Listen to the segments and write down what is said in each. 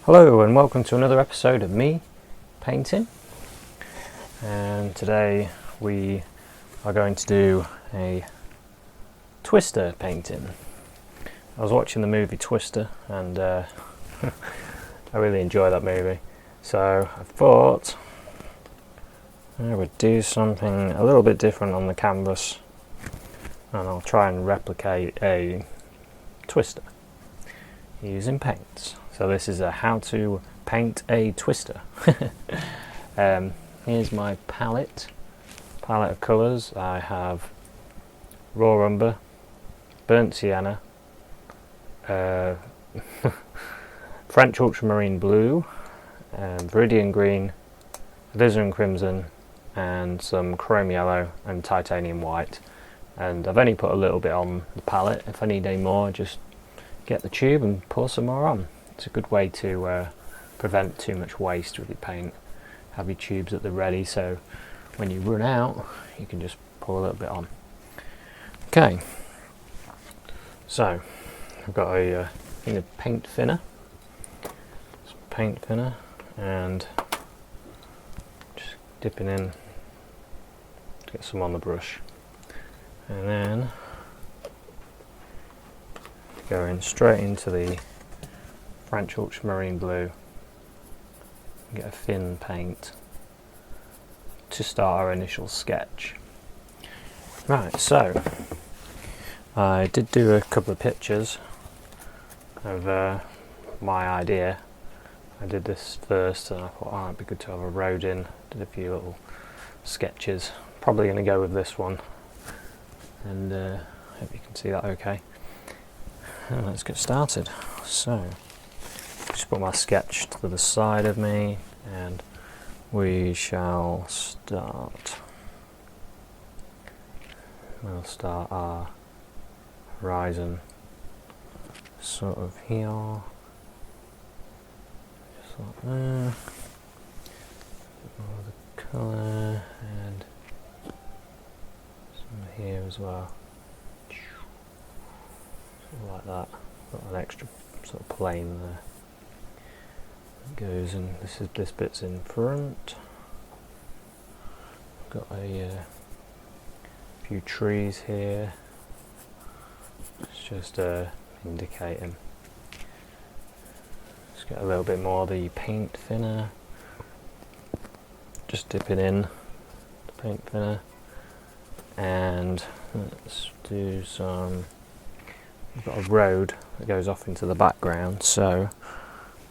Hello and welcome to another episode of me painting, and today we are going to do a Twister painting. I was watching the movie Twister and I really enjoy that movie, so I thought I would do something a little bit different on the canvas and I'll try and replicate a Twister using paints. So this is a how to paint a Twister. Here's my palette of colours. I have raw umber, burnt sienna, French ultramarine blue, Viridian green, Alizarin crimson, and some chrome yellow and titanium white. And I've only put a little bit on the palette. If I need any more, just get the tube and pour some more on. It's a good way to prevent too much waste with your paint. Have your tubes at the ready, so when you run out you can just pour a little bit on. Okay, so I've got a thing of paint thinner, and just dipping in to get some on the brush, and then going straight into the French ultramarine blue and get a thin paint to start our initial sketch. Right, so I did do a couple of pictures of my idea. I did this first and I thought, oh, it'd be good to have a road in. Did a few little sketches. Probably going to go with this one, and hope you can see that okay. And let's get started. So just put my sketch to the side of me and we shall start. We'll start our horizon sort of here, just like there. More the colour and some here as well. Like that, got an extra sort of plane there. It goes in. This bit's in front. Got a few trees here. It's just indicating. Just get a little bit more of the paint thinner. Just dipping in the paint thinner, and let's do some. I've got a road that goes off into the background, so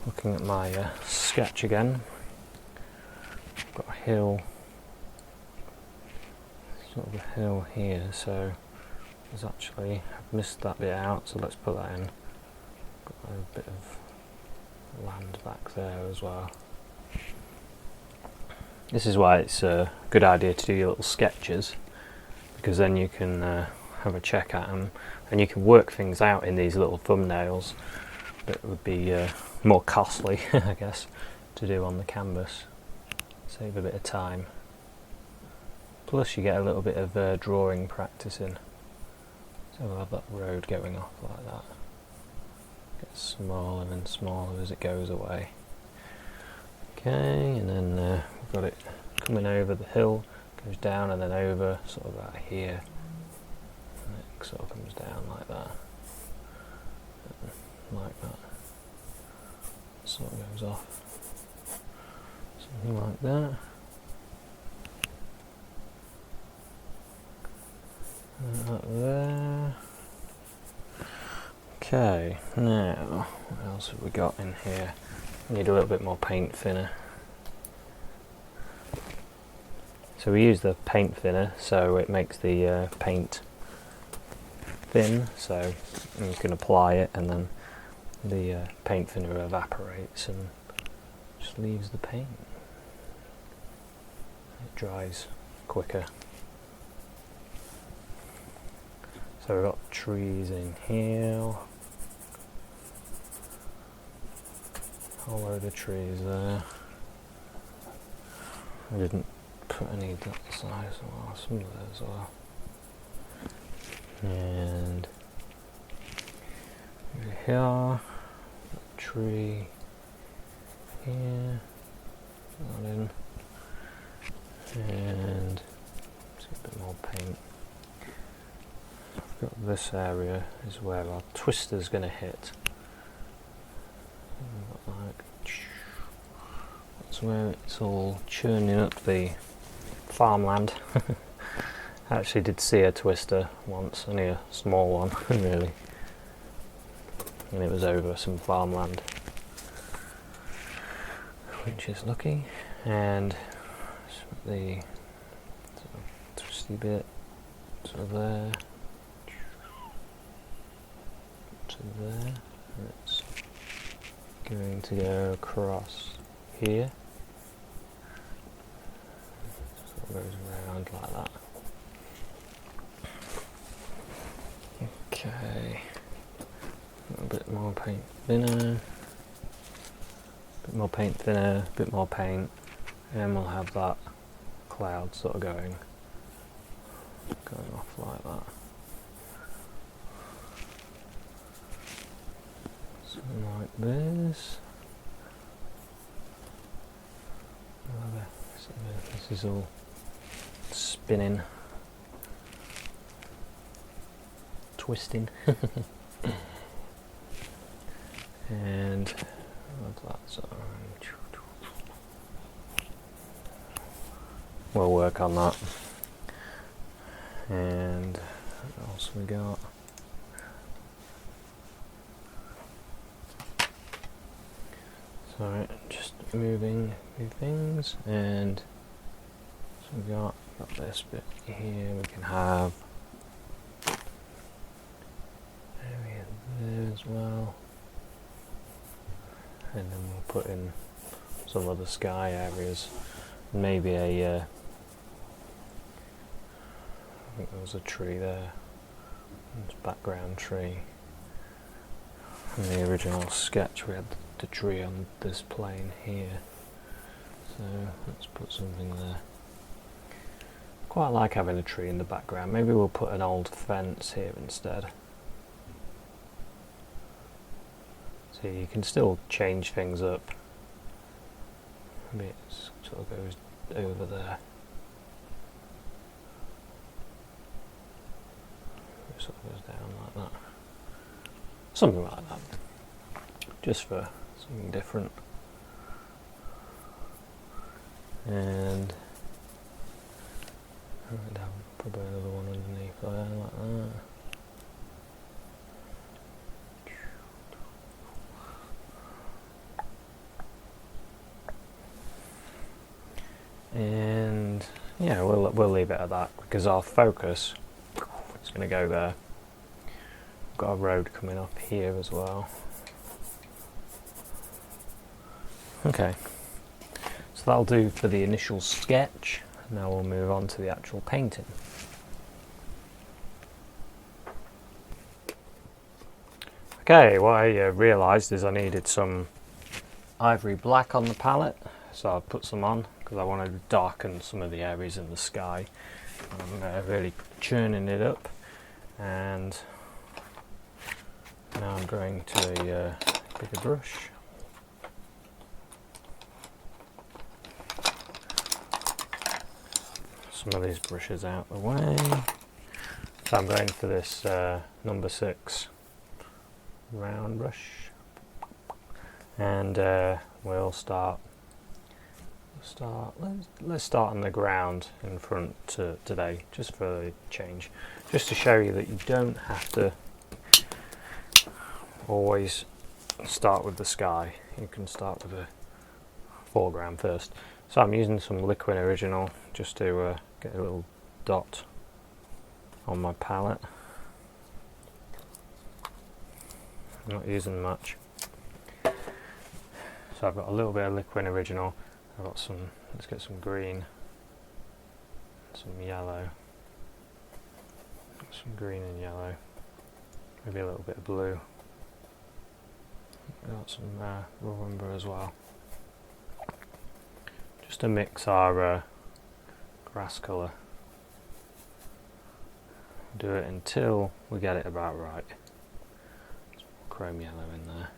looking at my sketch again, I've got a hill, sort of a hill here, so there's actually, I've missed that bit out, so let's put that in. Got a bit of land back there as well. This is why it's a good idea to do your little sketches, because then you can have a check at them and you can work things out in these little thumbnails that would be more costly I guess to do on the canvas. Save a bit of time, plus you get a little bit of drawing practice in. So we'll have that road going off like that, get smaller and smaller as it goes away. Okay, and then we've got it coming over the hill, goes down and then over sort of out here. Sort of comes down like that, sort of goes off, something like that. Up there. Okay, now what else have we got in here? We need a little bit more paint thinner. So we use the paint thinner so it makes the paint thin, so you can apply it and then the paint thinner evaporates and just leaves the paint. It dries quicker. So we've got trees in here, a whole load of trees there. I didn't put any that size, well, some of those as well. And over here, tree, here, that in, and let's get a bit more paint. I've got this area is where our twister's going to hit. That's where it's all churning up the farmland. I actually did see a twister once, only a small one, really, and it was over some farmland, which is lucky. And the sort of twisty bit, sort of there to there, and it's going to go across here, so it goes around like that. Okay, a bit more paint thinner, a bit more paint thinner, a bit more paint, and we'll have that cloud sort of going off like that. Something like this. This is all spinning, twisting, and that's we'll work on that. And what else we got? So just moving things, and so we got this bit here. We can have area there as well, and then we'll put in some other sky areas. Maybe a I think there was a tree there. It's background tree. In the original sketch we had the tree on this plane here, so let's put something there. Quite like having a tree in the background. Maybe we'll put an old fence here instead. So you can still change things up. Maybe it sort of goes over there. It sort of goes down like that. Something like that. Just for something different. And I'd have probably another one underneath there like that. And yeah, we'll leave it at that because our focus is going to go there. We've got a road coming up here as well. Okay, so that'll do for the initial sketch. Now we'll move on to the actual painting. Okay, what I realised is I needed some Ivory Black on the palette, so I put some on because I wanted to darken some of the areas in the sky. I'm really churning it up, and now I'm going to a bigger brush. Some of these brushes out the way. So I'm going for this number 6 round brush, and we'll start. Let's start on the ground in front today, just for a change, just to show you that you don't have to always start with the sky. You can start with the foreground first. So I'm using some Liquin Original just to get a little dot on my palette. I'm not using much. So I've got a little bit of Liquin Original. I've got some, let's get some green, some yellow, some green and yellow, maybe a little bit of blue. I've got some raw umber as well. Just to mix our grass colour. Do it until we get it about right. Some chrome yellow in there.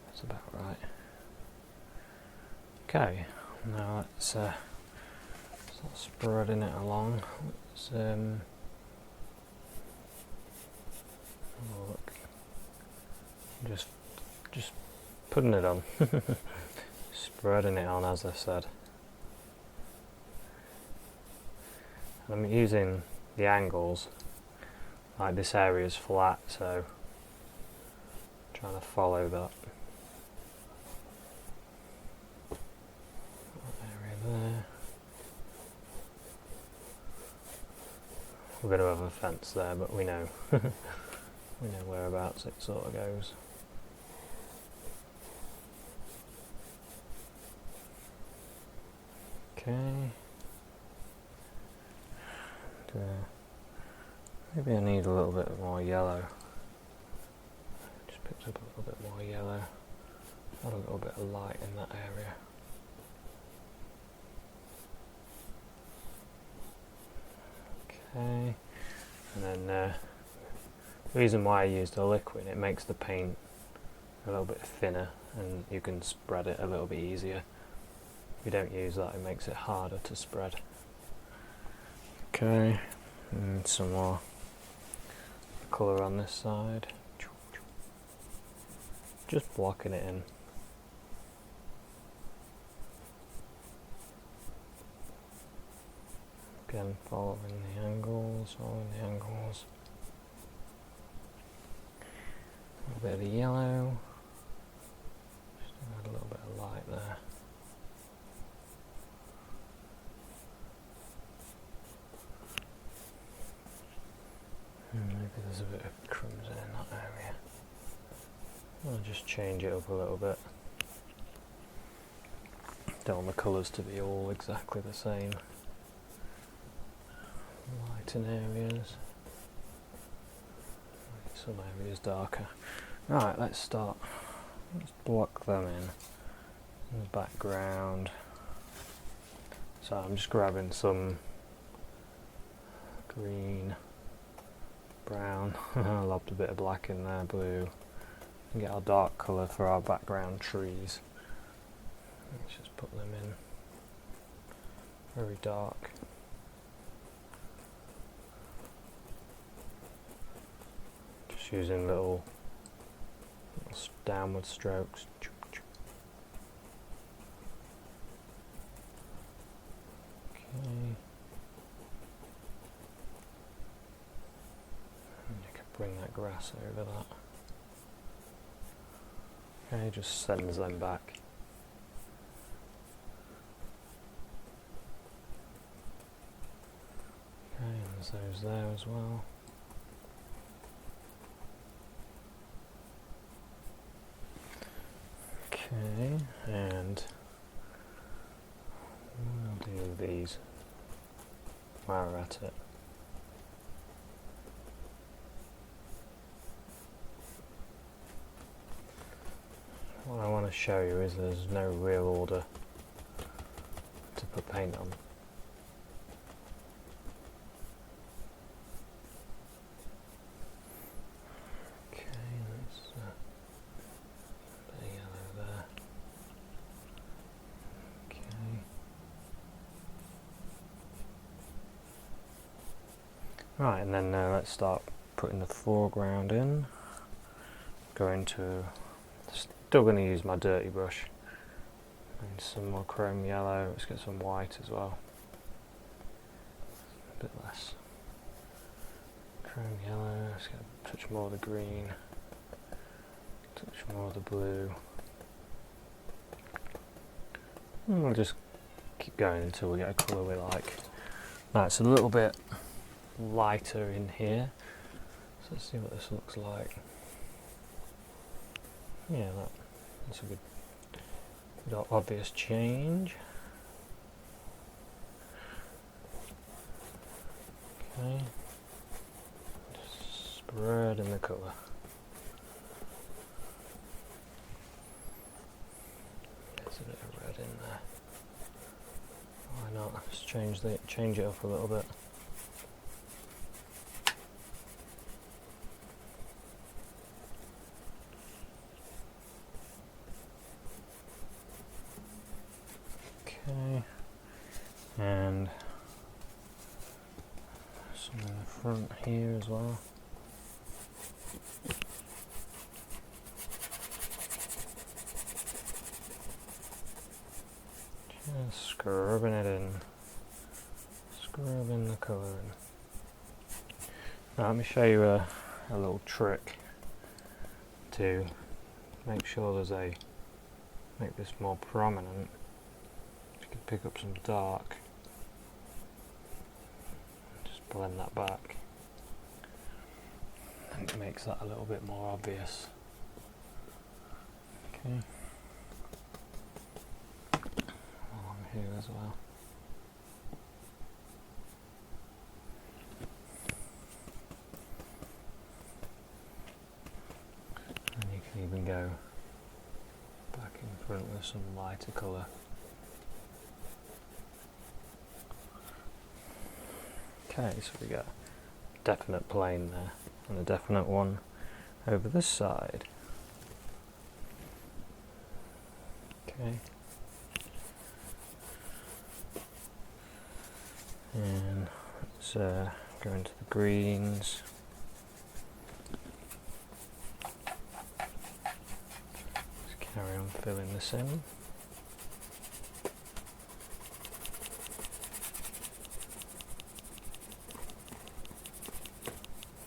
That's about right. Okay, now let's start spreading it along. Let's have a look. Just putting it on, spreading it on, as I said. I'm using the angles, like this area is flat, so I'm trying to follow that. Area there. We're going to have a fence there, but we know we know whereabouts it sort of goes. Okay. Maybe I need a little bit more yellow. Just picked up a little bit more yellow. Got a little bit of light in that area. Okay. And then the reason why I used a Liquin, it makes the paint a little bit thinner and you can spread it a little bit easier. If you don't use that, it makes it harder to spread. Okay, and some more colour on this side. Just blocking it in. Again, following the angles, A little bit of the yellow. Just add a little bit of light there. Maybe there's a bit of crimson in that area. I'll just change it up a little bit. Don't want the colours to be all exactly the same. Lighten areas. Some areas darker. Right, let's block them in the background. So I'm just grabbing some green, brown, lobbed a bit of black in there, blue, and get our dark colour for our background trees. Let's just put them in very dark. Just using little downward strokes. Okay. Bring that grass over that. Okay, just sends them back. Okay, and there's those there as well. Okay, and we'll do these while we're at it. What I want to show you is there's no real order to put paint on. Okay, let's put a yellow there. Okay. Right, and then let's start putting the foreground in. Going to Still going to use my dirty brush. And some more chrome yellow. Let's get some white as well. A bit less chrome yellow. Let's get a touch more of the green. Touch more of the blue. And we'll just keep going until we get a colour we like. Now it's a little bit lighter in here. So let's see what this looks like. Yeah, that's a good obvious change. Okay, just spreading the colour. There's a bit of red in there. Why not? Let's change it up a little bit. and some in the front here as well. Just scrubbing it in, scrubbing the colour in. Now let me show you a little trick to make sure make this more prominent. You can pick up some dark, just blend that back. I think it makes that a little bit more obvious. Okay. Along here as well. And you can even go back in front with some lighter colour. Okay, so we got a definite plane there and a definite one over this side. Okay. And let's go into the greens. Let's carry on filling this in.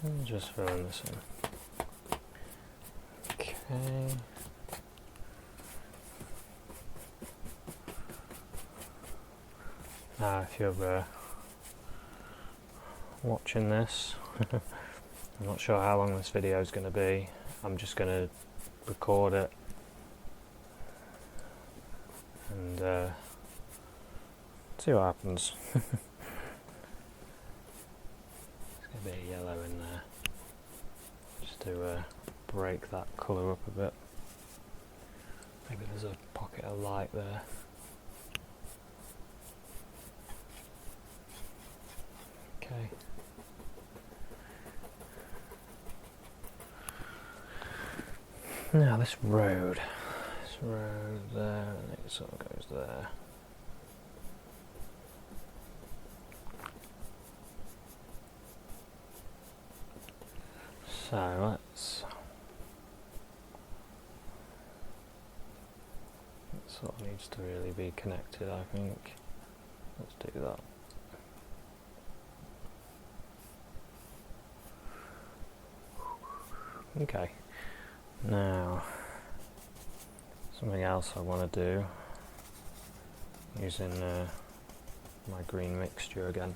And just filling this in. Okay. Now if you're watching this, I'm not sure how long this video is going to be. I'm just going to record it and see what happens. There's a bit of yellow in there, just to break that colour up a bit. Maybe there's a pocket of light there. Okay. Now this road there, and it sort of goes there. So let's it sort of needs to really be connected, I think. Let's do that. Okay, now something else I want to do using my green mixture again.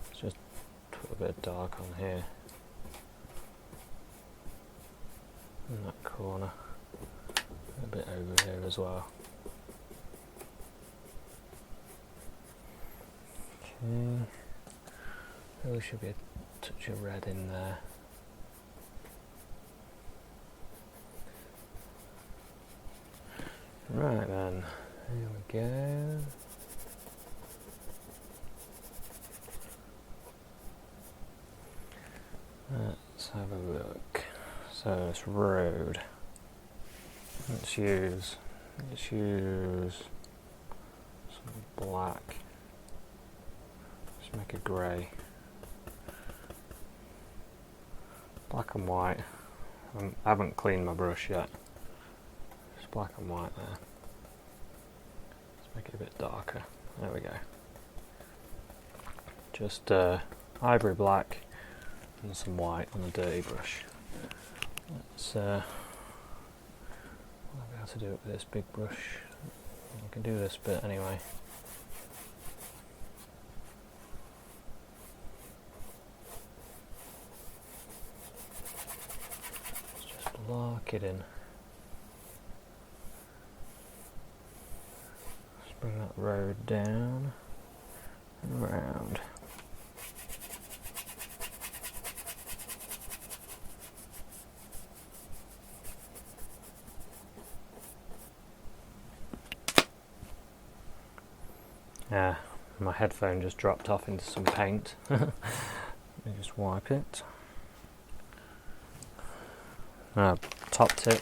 Let's just put a bit of dark on here in that corner, a bit over here as well. Okay, there should be a touch of red in there. Right then, here we go. Let's have a look. So this road, let's use some black. Let's make a grey. Black and white. I haven't cleaned my brush yet. Black and white there. Let's make it a bit darker. There we go. Just ivory black and some white on a dirty brush. Let's I'll be able to do it with this big brush. I can do this bit anyway. Let's just lock it in. Bring that road down and round. Yeah, my headphone just dropped off into some paint. Let me just wipe it. Top tip.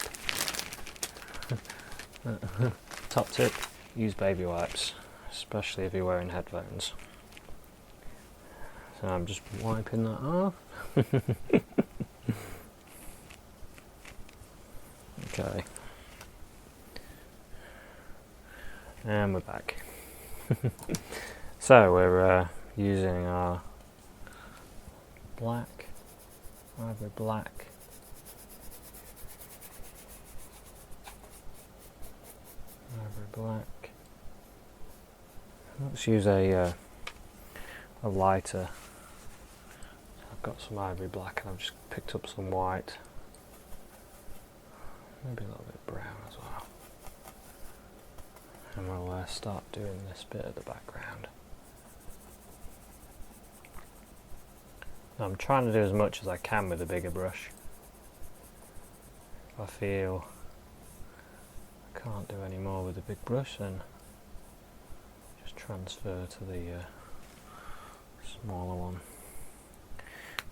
Top tip. Use baby wipes. especially if you're wearing headphones. So I'm just wiping that off. Okay. And we're back. So we're using our black, Ivory Black. Ivory Black. Let's use a lighter. I've got some Ivory Black and I've just picked up some white. Maybe a little bit brown as well. And we'll start doing this bit at the background. Now I'm trying to do as much as I can with a bigger brush. If I feel I can't do any more with a big brush, then just transfer to the smaller one.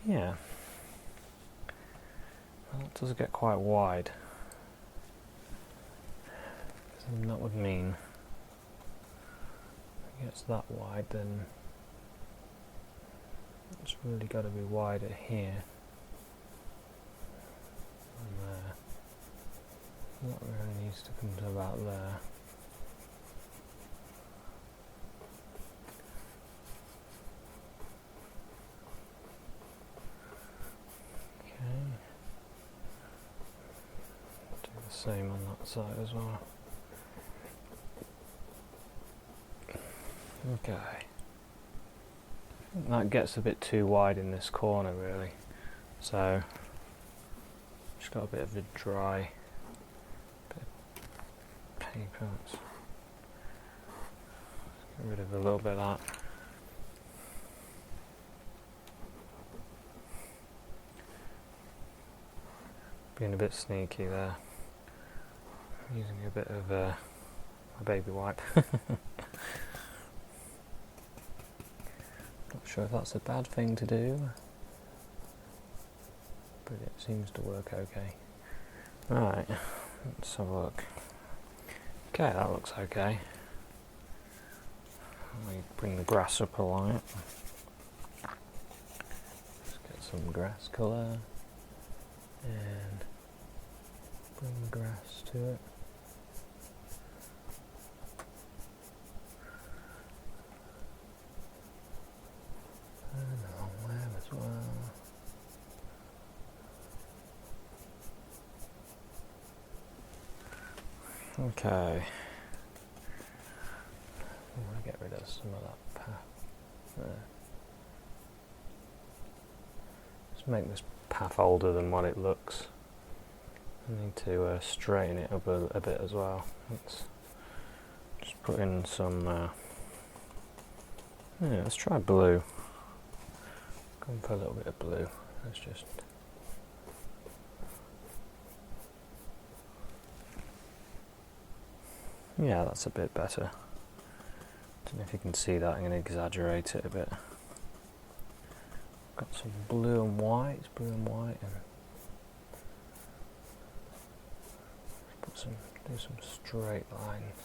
Yeah, well, that does get quite wide. And that would mean if it gets that wide, then it's really got to be wider here and there. That really needs to come to about there. Okay. Do the same on that side as well. Okay. That gets a bit too wide in this corner really, so just got a bit of a dry bit of paper. Let's get rid of a little bit of that. Being a bit sneaky there, using a bit of a baby wipe. Not sure if that's a bad thing to do, but it seems to work okay. Right, let's have a look. Okay, that looks okay. Let me bring the grass up along it. Let's get some grass colour and bring the grass to it. And along there as well. Okay. I'm going to get rid of some of that path there. Let's make this path older than what it looks. I need to straighten it up a bit as well. Let's just put in some, yeah, let's try blue. Go for a little bit of blue. Let's just yeah, that's a bit better. Don't know if you can see that. I'm going to exaggerate it a bit. Got some blue and white, and do some straight lines.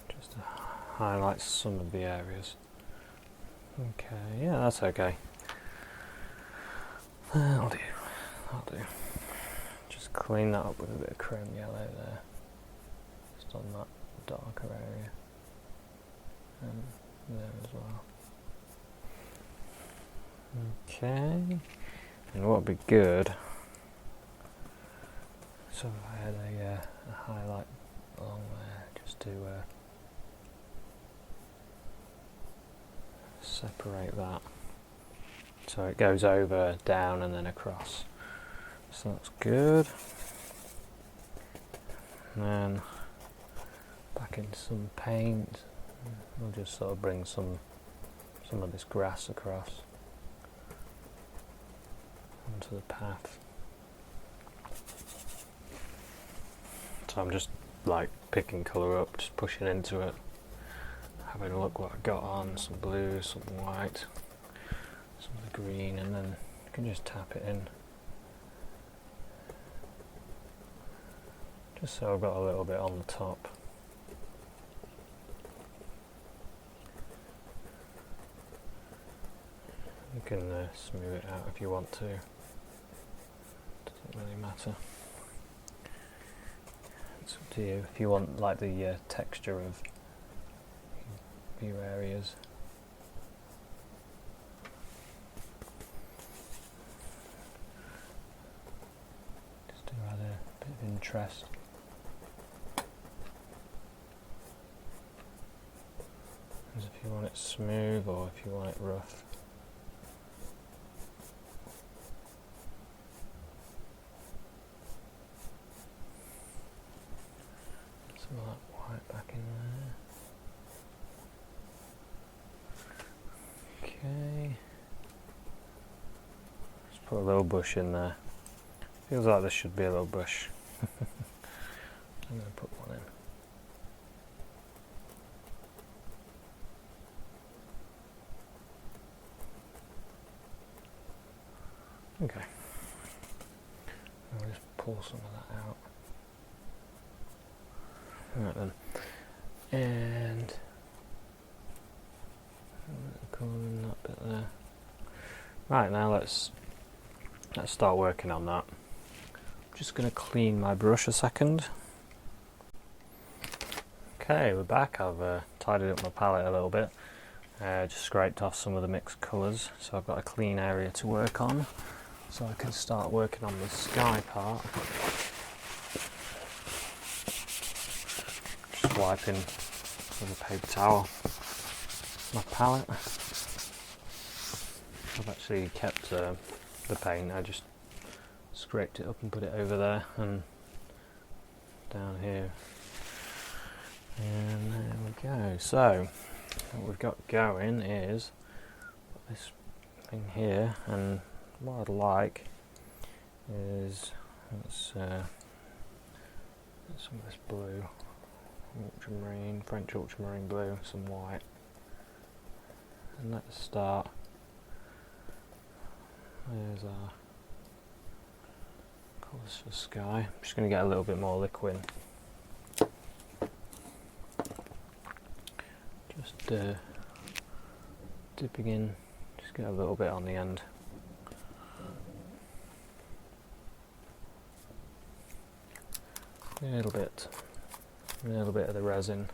Just to highlight some of the areas. Okay, yeah, that's okay. That'll do. Just clean that up with a bit of chrome yellow there. Just on that darker area. And there as well. Okay. And what would be good, so if I had a highlight along there, just to separate that. So it goes over, down and then across. So that's good. And then back into some paint. We'll just sort of bring some of this grass across onto the path. So I'm just like picking colour up, just pushing into it, having a look what I got on, some blue, some white, some of the green, and then you can just tap it in. just so I've got a little bit on the top. You can smooth it out if you want to, doesn't really matter. It's up to you if you want like the texture of a few areas. Just to add a bit of interest. As if you want it smooth or if you want it rough. Some of that white back in there. Okay. Just put a little bush in there. Feels like there should be a little bush. I'm going to put one in. Okay. I'll just pull some of that out. Right then. And colour in that bit there. Right, now let's start working on that. I'm just going to clean my brush a second. Okay, we're back. I've tidied up my palette a little bit. Just scraped off some of the mixed colours, so I've got a clean area to work on. So I can start working on the sky part. Just wiping with a paper towel my palette. I've actually kept the paint. I just scraped it up and put it over there and down here. And there we go. So what we've got going is this thing here, and what I'd like is some of this blue, ultramarine, French ultramarine blue, some white, and let's start. There's our colours for sky. I'm just going to get a little bit more Liquin. Just dipping in, just get a little bit on the end. A little bit of the resin,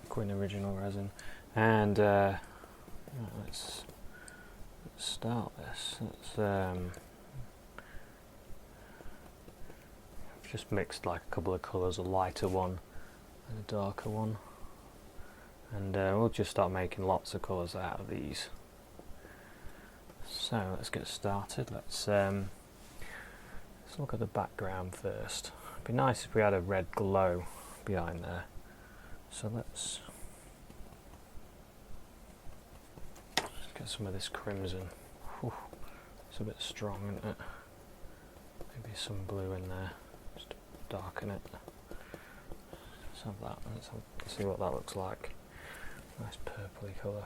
Liquin original resin, and right, let's start this. I've just mixed like a couple of colours, a lighter one and a darker one, and we'll just start making lots of colours out of these. So let's get started. Let's look at the background first. It'd be nice if we had a red glow behind there. So let's get some of this crimson. Whew, it's a bit strong, isn't it? Maybe some blue in there, just to darken it. Let's have that. Let's see what that looks like. Nice purpley colour.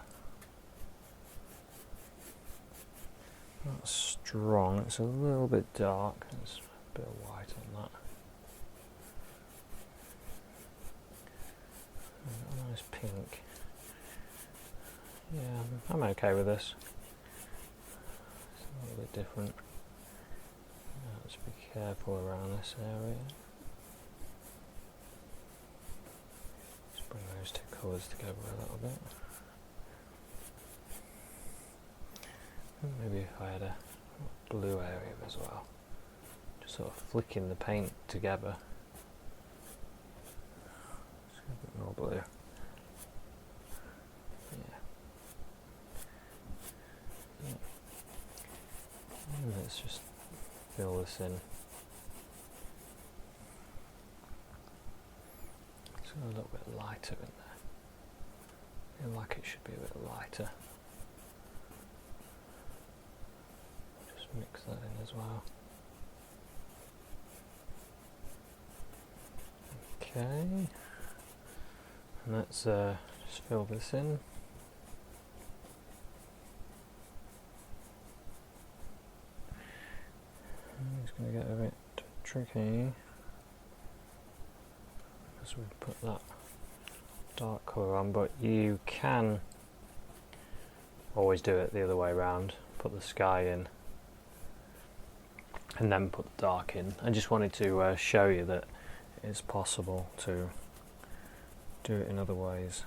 Not strong, it's a little bit dark. There's a bit of white on that. A nice pink. Yeah, I'm okay with this. It's a little bit different. Let's be careful around this area. Just bring those two colours together a little bit. Maybe if I had a blue area as well. Just sort of flicking the paint together. Just a bit more blue. Yeah. And let's just fill this in. It's a little bit lighter in there. I feel like it should be a bit lighter. Just mix that in as well. Okay. And let's just fill this in. It's going to get a bit tricky. because we've put that dark colour on, but you can always do it the other way around, put the sky in and then put the dark in. I just wanted to show you that it's possible to do it in other ways.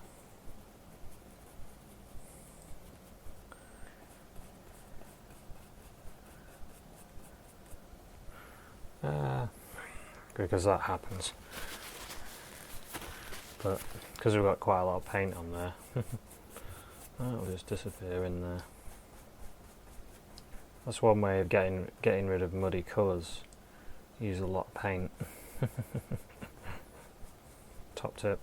Because that happens, but because we've got quite a lot of paint on there, that'll just disappear in there. That's one way of getting rid of muddy colours. Use a lot of paint. Top tip.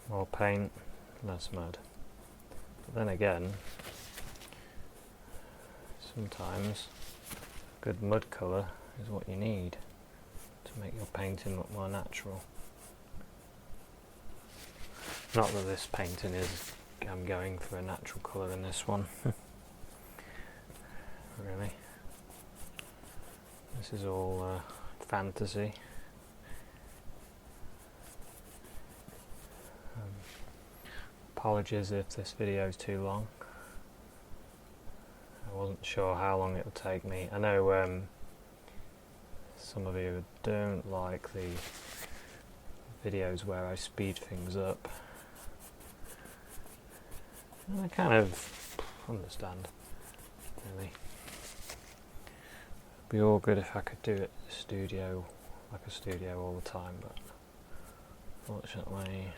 More paint, less mud. But then again, sometimes good mud colour is what you need to make your painting look more natural. Not that this painting is, I'm going for a natural colour in this one. Really. This is all fantasy. Apologies if this video is too long. I wasn't sure how long it would take me. I know some of you don't like the videos where I speed things up. And I kind of understand, really. It'd be all good if I could do it in the studio, like a studio all the time, but fortunately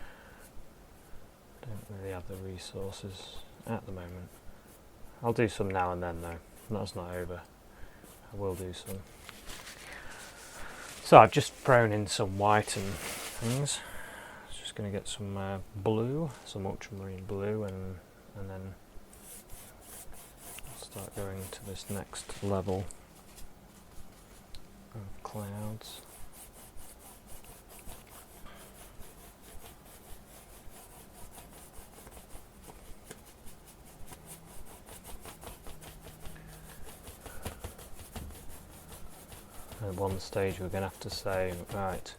I don't really have the resources at the moment. I'll do some now and then though, that's not over. I will do some. So I've just thrown in some white and things. I was just going to get some blue, some ultramarine blue, and then I'll start going to this next level of clouds. At one stage we're going to have to say, right,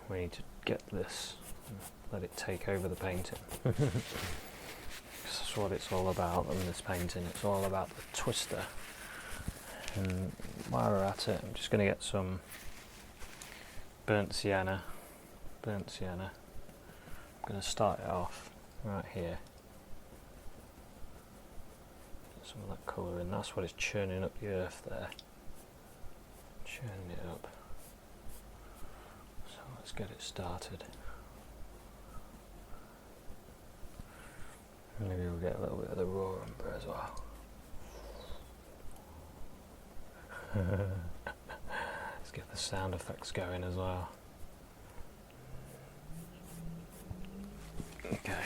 we need to get this and let it take over the painting. That's what it's all about in this painting. It's all about the twister. And while we're at it, I'm just going to get some burnt sienna. I'm going to start it off right here. Get some of that colour in. That's what is churning up the earth there. Churning it up. So let's get it started. Maybe we'll get a little bit of the raw umber as well. Let's get the sound effects going as well. Okay.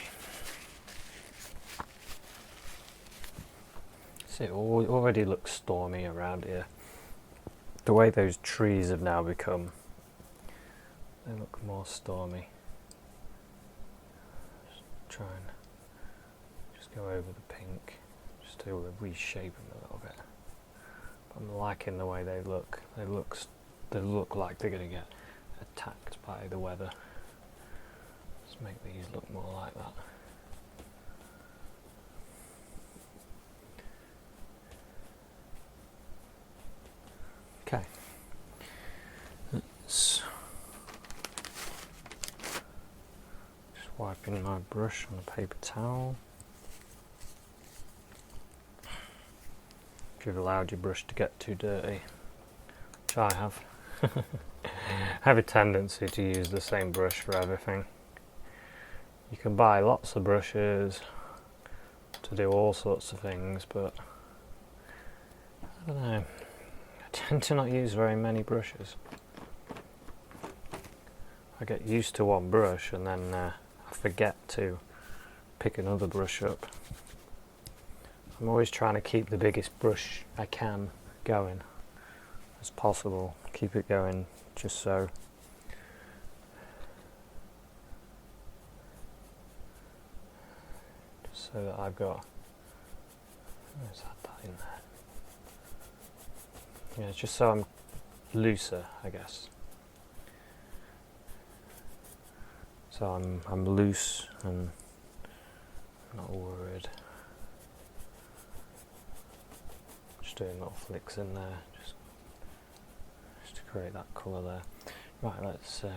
See, it already looks stormy around here. The way those trees have now become, they look more stormy. Just try and just go over the pink, just to reshape them a little bit. But I'm liking the way they look. They look like they're going to get attacked by the weather. Let's make these look more like that. Okay, let's just wiping my brush on a paper towel. If you've allowed your brush to get too dirty, which I have, I have a tendency to use the same brush for everything. You can buy lots of brushes to do all sorts of things, but I don't know. I tend to not use very many brushes. I get used to one brush and then I forget to pick another brush up. I'm always trying to keep the biggest brush I can going as possible. Keep it going just so. Just so that I've got. Let's add that in there. Yeah, just so I'm looser, I guess. So I'm loose and not worried. Just doing little flicks in there, just to create that colour there. Right, let's. Be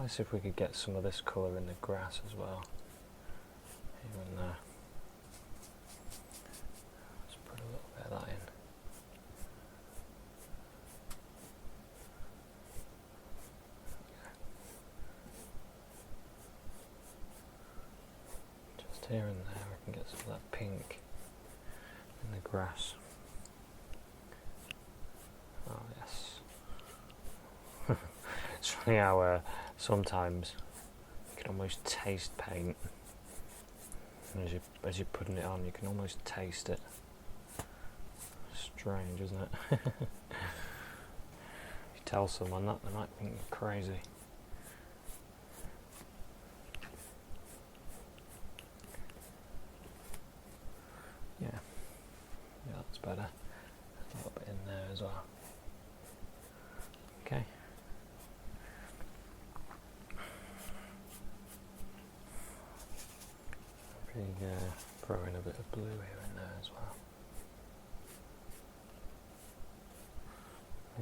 nice if we could get some of this colour in the grass as well. Even there. Let's put a little bit of that in. Here and there I can get some of that pink in the grass. Oh yes. It's funny how sometimes you can almost taste paint. And as you're putting it on, you can almost taste it. Strange, isn't it? If you tell someone that, they might think you're crazy. Yeah, that's better. A little bit in there as well. Okay. Maybe throw in a bit of blue here and there as well.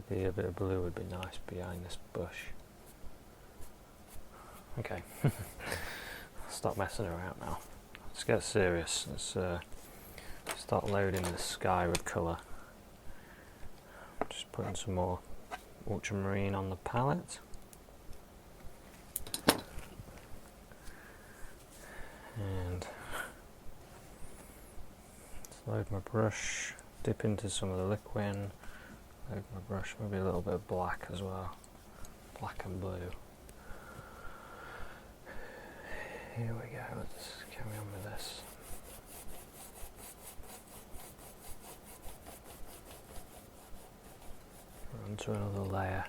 Maybe a bit of blue would be nice behind this bush. Okay. Stop messing around now. Let's get serious. Let's start loading the sky with colour. Just putting some more ultramarine on the palette. And let's load my brush, dip into some of the Liquin, load my brush, maybe a little bit of black as well. Black and blue. Here we go, let's carry on with this. Onto another layer.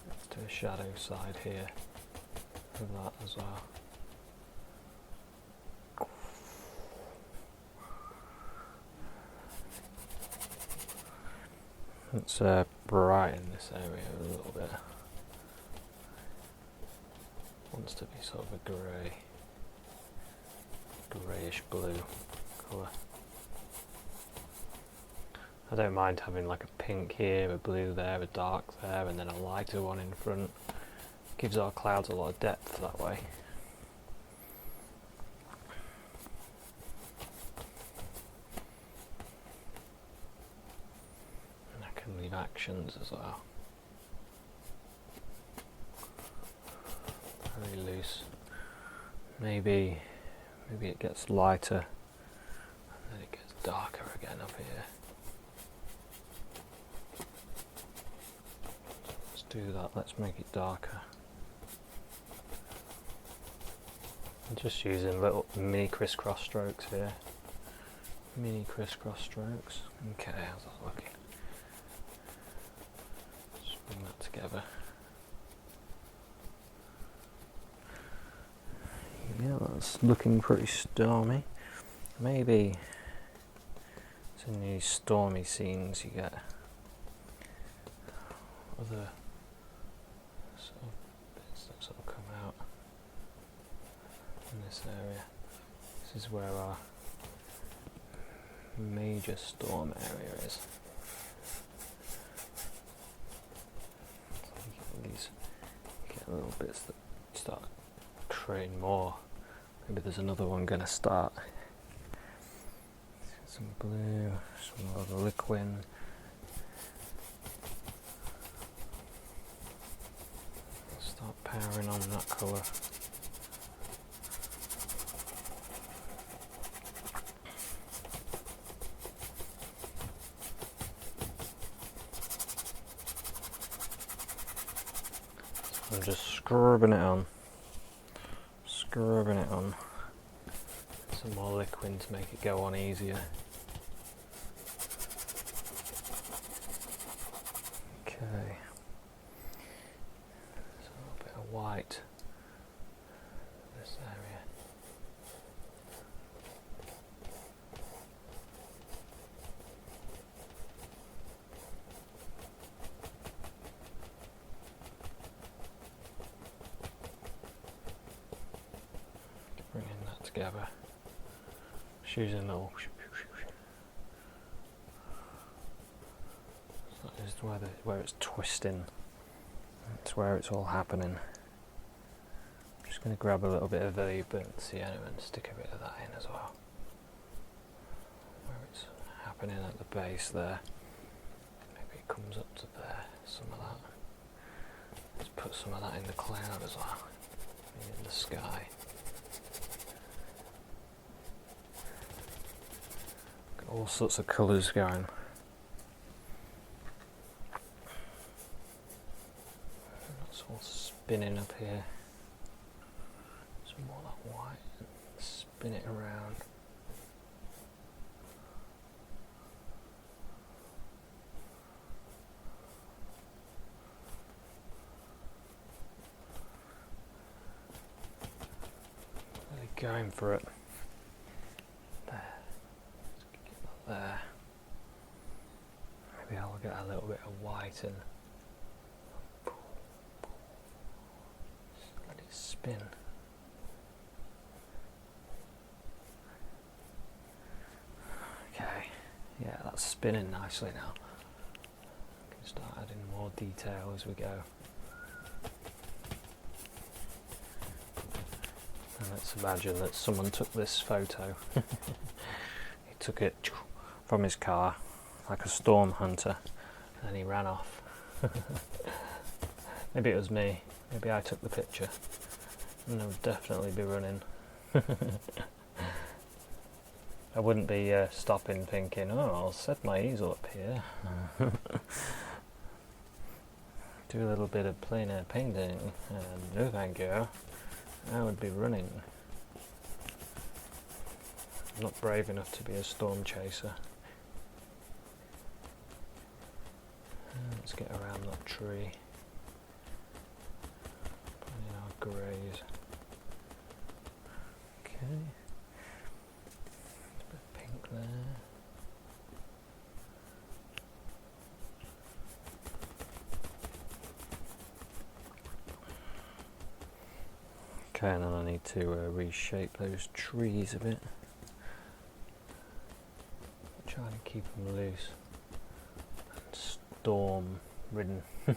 Let's do a shadow side here with that as well. Let's brighten this area a little bit. Wants to be sort of a greyish blue colour. I don't mind having like a pink here, a blue there, a dark there, and then a lighter one in front. Gives our clouds a lot of depth that way. And I can leave actions as well. Very loose. Maybe it gets lighter and then it gets darker again up here. Do that, let's make it darker. I'm just using little mini crisscross strokes here. Mini crisscross strokes. Okay, how's that looking? Just bring that together. Yeah, that's looking pretty stormy. Maybe it's in these stormy scenes you get other bits that sort of come out in this area. This is where our major storm area is. So you get little bits that start creating more. Maybe there's another one going to start. Some blue, some other Liquin. Start powering on that colour. I'm just scrubbing it on. Scrubbing it on. Some more Liquin to make it go on easier. Okay. White this area. together. Just using a little. That is where it's twisting. That's where it's all happening. I'm just going to grab a little bit of the burnt sienna and stick a bit of that in as well. Where it's happening at the base there. Maybe it comes up to there, some of that. Let's put some of that in the cloud as well, in the sky. Got all sorts of colours going. That's all spinning up here. Some more of that white, and spin it around. Going for it. There. Let's get that there. Maybe I'll get a little bit of white and let it spin. Okay, yeah, that's spinning nicely now. I can start adding more detail as we go. Let's imagine that someone took this photo. He took it from his car like a storm hunter and then he ran off. Maybe it was me. Maybe I took the picture. And I would definitely be running. I wouldn't be stopping thinking, oh, I'll set my easel up here. Do a little bit of plein air painting and no thank you. I would be running. I'm not brave enough to be a storm chaser. Let's get around that tree. Put in our greys. Okay. A bit of pink there. Okay, and then I need to reshape those trees a bit. Try and keep them loose and storm ridden. I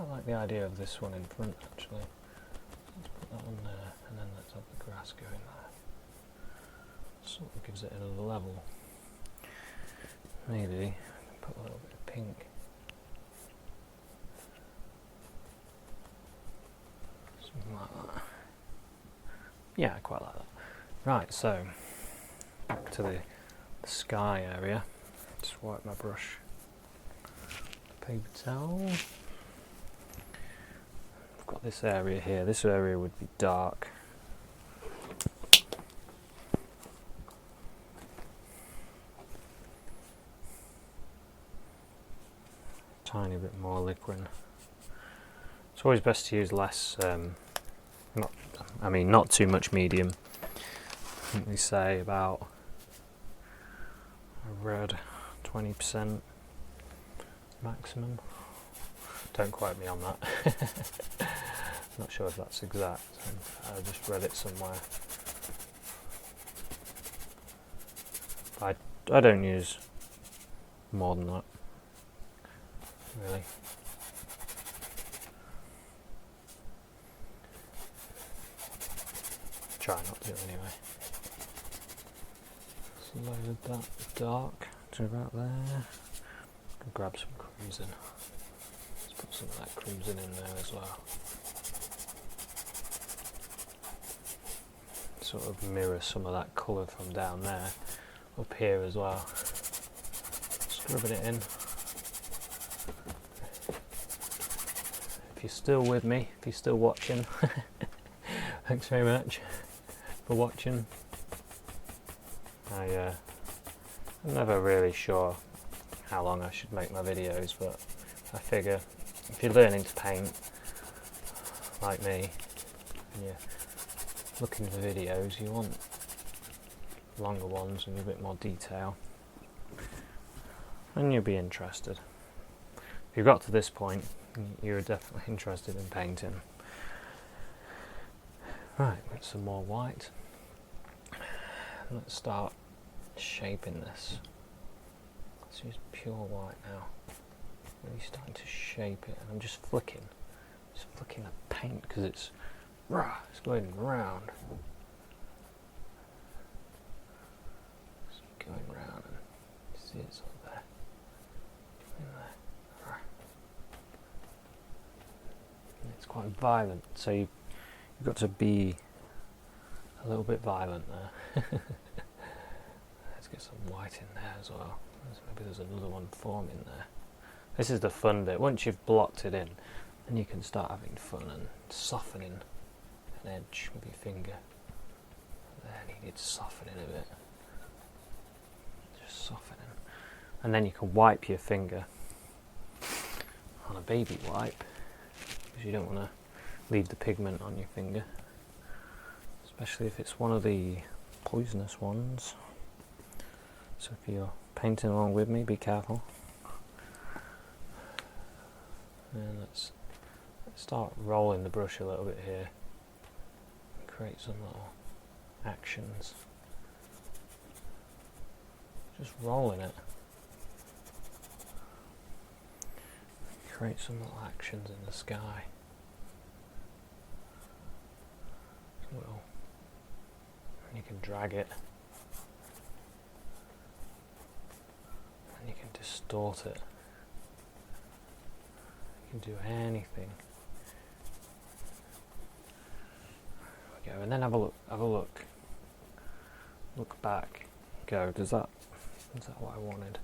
like the idea of this one in front actually. Let's put that on there and then let's have the grass go in there. Sort of gives it another level. Maybe I can put a little bit of pink. Like that. Yeah, I quite like that. Right, so back to the sky area. Just wipe my brush. Paper towel. I've got this area here. This area would be dark. Tiny bit more liquid. It's always best to use less. Not too much medium. I think we say about a red 20% maximum. Don't quote me on that. Not sure if that's exact. I just read it somewhere. I don't use more than that, really. Try not to anyway. So load that dark to about there. Grab some crimson. Let's put some of that crimson in there as well. Sort of mirror some of that colour from down there up here as well. Just rubbing it in. If you're still with me, if you're still watching, thanks very much for watching. I'm never really sure how long I should make my videos, but I figure if you're learning to paint like me and you're looking for videos, you want longer ones and a bit more detail, and you'll be interested. If you've got to this point, you're definitely interested in painting. Right, with some more white. Let's start shaping this. Let's use pure white now. Really starting to shape it, and I'm just flicking the paint because it's going round. It's going round, and you see it's up there. In there. And it's quite violent, so you've got to be a little bit violent there. Let's get some white in there as well. Maybe there's another one forming there. This is the fun bit. Once you've blocked it in, then you can start having fun and softening an edge with your finger. There, needed softening a bit. Just softening. And then you can wipe your finger on a baby wipe, because you don't want to leave the pigment on your finger, especially if it's one of the poisonous ones. So if you're painting along with me, be careful. And let's start rolling the brush a little bit here. Create some little actions. Just rolling it. Create some little actions in the sky. Little, and you can drag it. And you can distort it. You can do anything. There we go, and then have a look. Look back. Go. Is that what I wanted?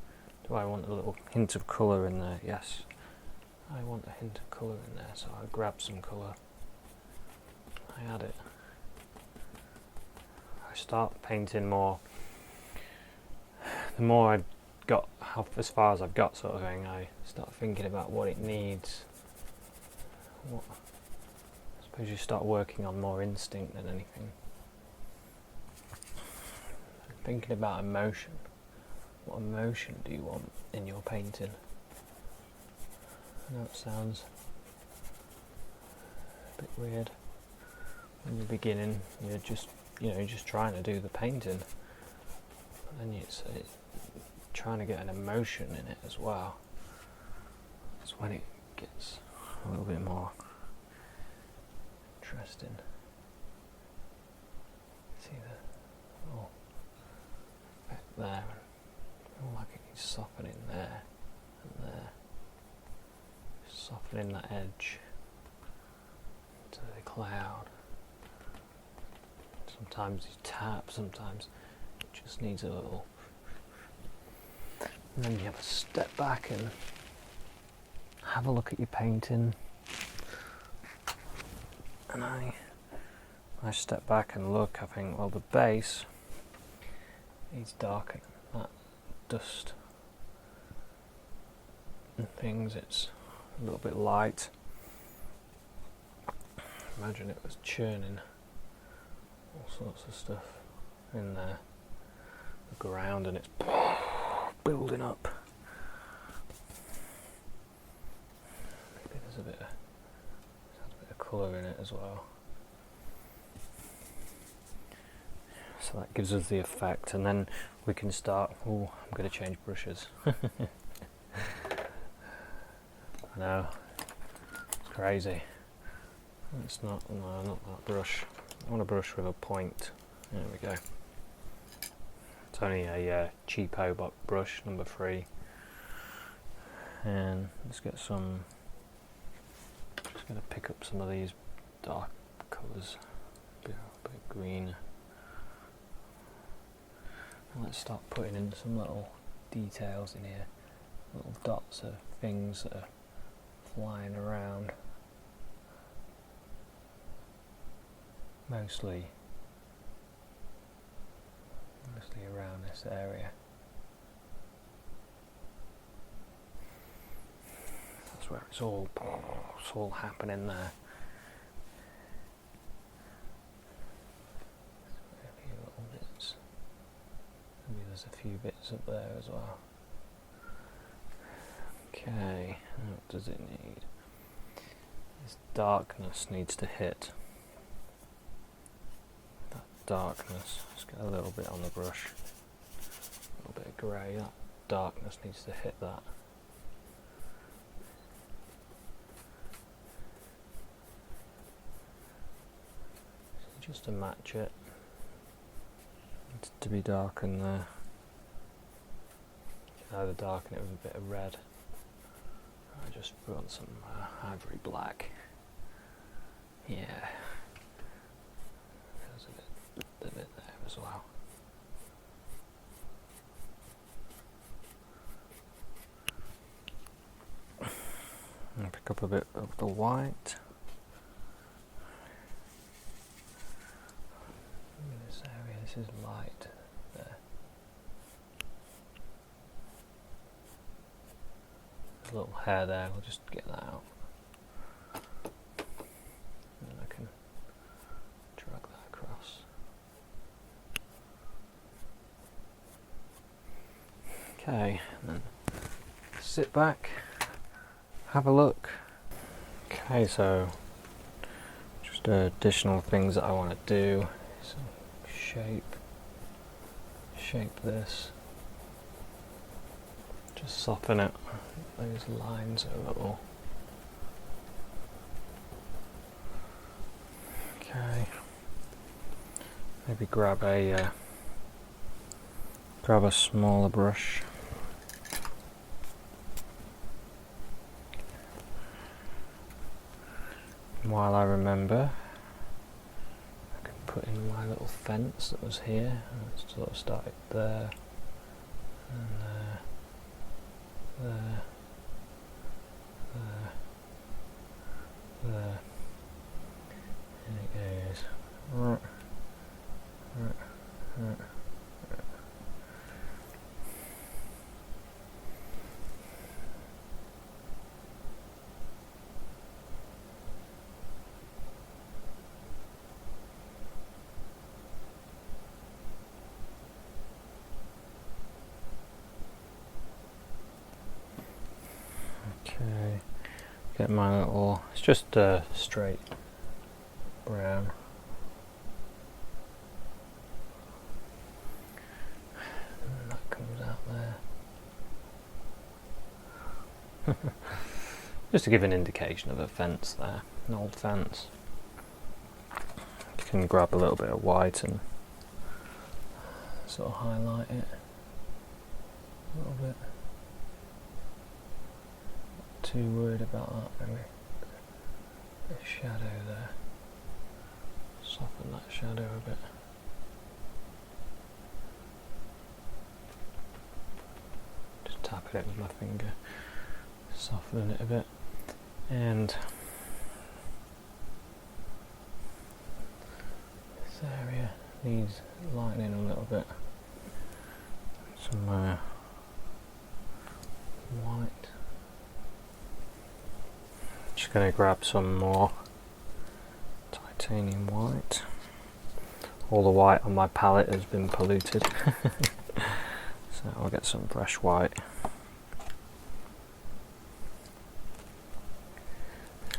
Do I want a little hint of colour in there? Yes. I want a hint of colour in there, so I grab some colour. I add it. I start painting more. The more I've got, as far as I've got, sort of thing, I start thinking about what it needs. I suppose you start working on more instinct than anything. Thinking about emotion. What emotion do you want in your painting? I know it sounds a bit weird. In the beginning, you're just trying to do the painting, but then it's trying to get an emotion in it as well. That's when it gets a little bit more interesting. See the little effect there, and feel like it needs softening there and there. Softening that edge to the cloud. Sometimes you tap, sometimes it just needs a little. And then you have to step back and have a look at your painting. And I step back and look, I think, well, the base needs darkening. That dust and things, it's a little bit light. Imagine it was churning all sorts of stuff in there, the ground, and it's building up. Maybe there's a bit of colour in it as well. So that gives us the effect, and then we can start. Oh, I'm going to change brushes. I know, it's crazy. It's not, no, not that brush. I want a brush with a point. There we go. It's only a cheapo brush, number 3. And let's get some. Just going to pick up some of these dark colours, a bit green. And let's start putting in some little details in here, little dots of things that are flying around. Mostly around this area. That's where it's all happening there. A few little bits. Maybe there's a few bits up there as well. Okay, what does it need? This darkness needs to hit darkness. Let's get a little bit on the brush. A little bit of grey. That darkness needs to hit that. So just to match it. It's to be darkened there. You can either darken it with a bit of red. I just put on some Ivory Black. Yeah. There's a bit there as well. And pick up a bit of the white. In this area, this is light there. There's a little hair there, we'll just get that out. And then I can drag that across. Okay, and then sit back, have a look. Okay, so just additional things that I want to do. So shape this. Just soften it. Those lines are a little. Okay. Maybe grab a smaller brush. While I remember, I can put in my little fence that was here, and let's sort of start it there, and there, there, and it goes right. Okay, get my little, it's just straight brown. And that comes out there. Just to give an indication of a fence there, an old fence. You can grab a little bit of white and sort of highlight it a little bit. Too worried about that, maybe. A shadow there. Soften that shadow a bit. Just tapping it with my finger, softening it a bit. And this area needs lightening a little bit. Some white. Just going to grab some more titanium white. All the white on my palette has been polluted, so I'll get some fresh white.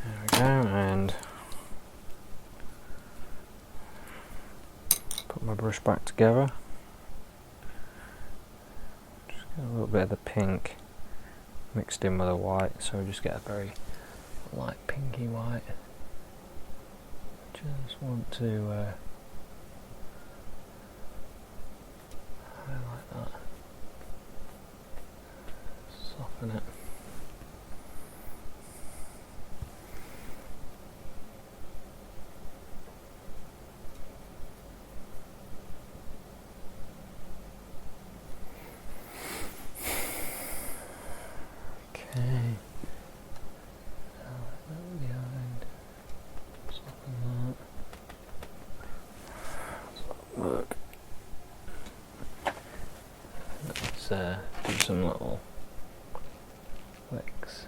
There we go, and put my brush back together. Just get a little bit of the pink mixed in with the white, so we just get a very light pinky white. Just want to highlight that, soften it. Okay. Look. Let's do some little flicks.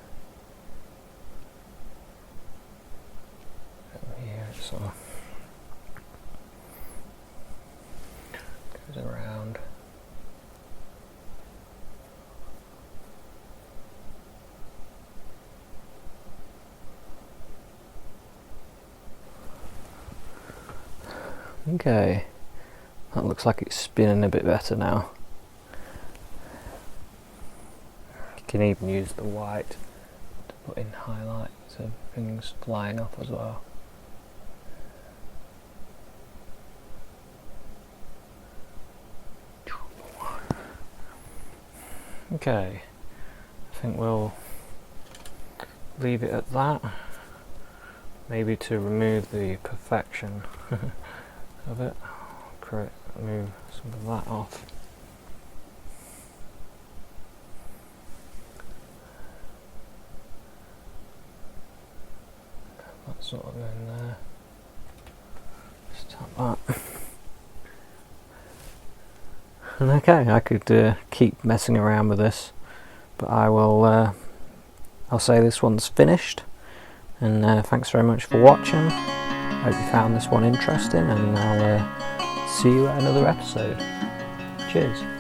Over here it sort of goes around. Okay. That looks like it's spinning a bit better now. You can even use the white to put in highlights of things flying off as well. Okay, I think we'll leave it at that. Maybe to remove the perfection of it, move some of that off. That sort of in there. Just tap that. And okay, I could keep messing around with this, but I will. I'll say this one's finished. And thanks very much for watching. Hope you found this one interesting, and I'll see you at another episode. Cheers.